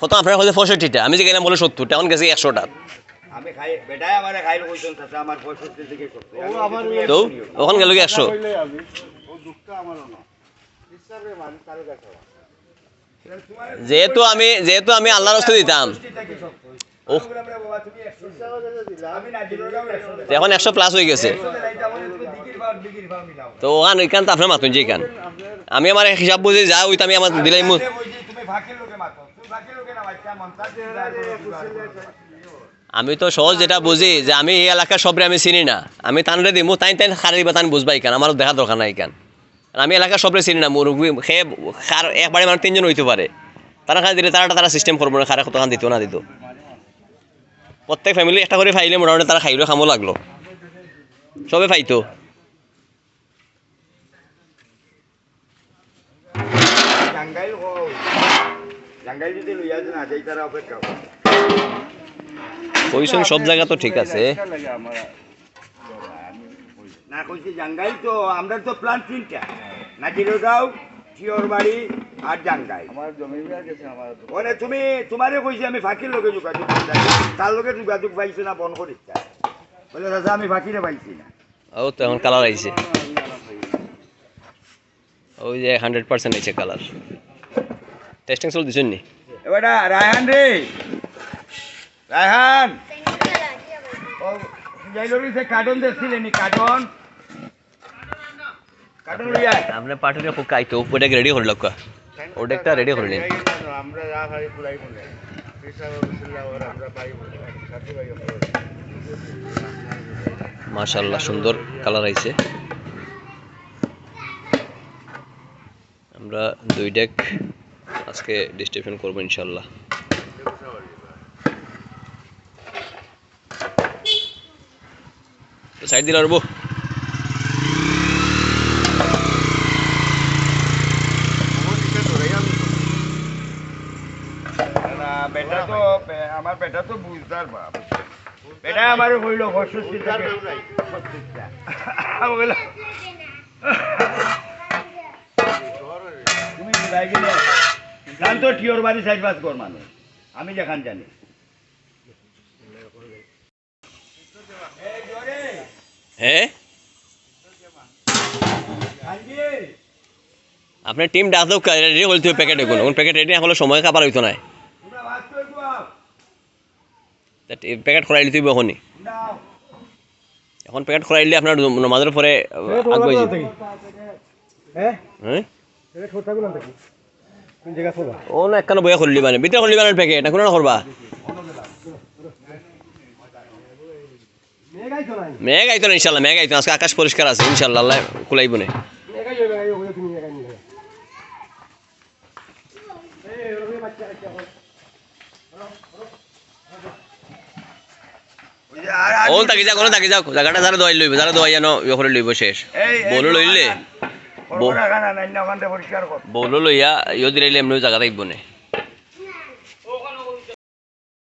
প্রথম আপনার হচ্ছে 65টা, আমি যে গেলাম বলে 70টা, এখন গেছে 100টা। আমি খাই বেটাই আমারে খাইলো কইছেন চাচা আমার 65 থেকে 70 ও আমার তো ওখান গেল কি 100। কইলে আমি ও দুঃখটা আমারও না ইচ্ছারে মানে তার কাছে যেহেতু আমি আল্লাহর রাস্তায় দিতাম, ও এখন 100 প্লাস হয়ে গেছে। তো ওখান ওইখান তো আপনার মাতুন যে কান আমি আমার হিসাব বুঝে যা ওইটা আমি আমার দিলাই আমি তো সহজ যেটা বুঝি যে আমি এই এলাকার সবরে আমি চিনি না, আমি তানরে দিমু তাই খারিবা তান বুঝবাই কেন, আমার দেখা দরকার নাই কেন। আমি এলাকার সবরে চিনি না, মুরগি খেয়ে খার একবারে মানে 3 জন হইতে পারে, তারা খাই দিলে তারা সিস্টেম করবো না, খারা কতখান দিত না দিত। প্রত্যেক ফ্যামিলি একটা করে ফাইলে মোটামুটি তারা খাইলো, খামো লাগলো, সবে ফাইতো। কইছেন সব জায়গা তো ঠিক আছে না, কইছি জাঙ্গাইল তো আমরা তো প্ল্যান 3টা, নাজিরগাঁও, চিয়রবাড়ি আর জাঙ্গাইল। আমার জমি গেছে আমার ওনে তুমি তোমারে কইছি আমি ফাঁকির লোকে যোগাযোগ করতে, তার লোকে যোগাযোগ পাইছি না, বন করিস বলে দাদা আমি ফাঁকিরে পাইছি না। ও তো এখন কালার আইছে, ওই যে 100% আইছে কালার। টেস্টিং চল দিছেন নি এবারে রায়হান রে, রায়হান ও যাইলরি সে কার্টন দেখছিলেন নি, কার্টন লইয়া আপনি পার্টিটা খুব কাইতো ওটা রেডি করল কা, ওটা রেডি করলেন। আমরা যা খাই পুরাই বলে পেশাব বিসমিল্লাহ ওর আমরা পাই সাথে ভাই মাশাআল্লাহ সুন্দর কালার আইছে। আমরা 2 ডেক আজকে ডিস্ট্রিবিউশন করব ইনশাআল্লাহ। তো সাইড দিলে আরবো বেটা তো আমার বেটা তো বুঝদার বাপ, বেটা আমার হইল 65 থেকে 36টা তুমি বুঝাই গেলে গান তো টিওর বাড়ি সাইড বাস কর মানুষ, আমি যেখান জানি। হ্যাঁ আপনার টিম ডাক দাও, রেডি বলতে হবে প্যাকেট, এখন প্যাকেট রেডি না হলে সময় কাবার হইতো না, প্যাকেট খরাই দিতে হবে এখনই। এখন প্যাকেট খরাই দিলে আপনার নামাজের পরে আগে হ্যাঁ ও না একখানে বইয়া খুললি মানে ভিতরে খুললি মানে প্যাকেট এখন না করবা মেঘ আইতো না ইনশাল্লাহ, মেঘ আইতো আজকে আকাশ পরিষ্কার আছে ইনশাল্লাহ, আল্লাহ খুলাইব না। ও তাকি যাও তাকি যাও, জায়গাটা যারা দোয়াই লইব, যারা দোয়াই জানো ইয়ে করে লইব শেষ বলো লইলে বলো লইয়া ইয়ে দিলে এমনি জায়গা থাকবো না।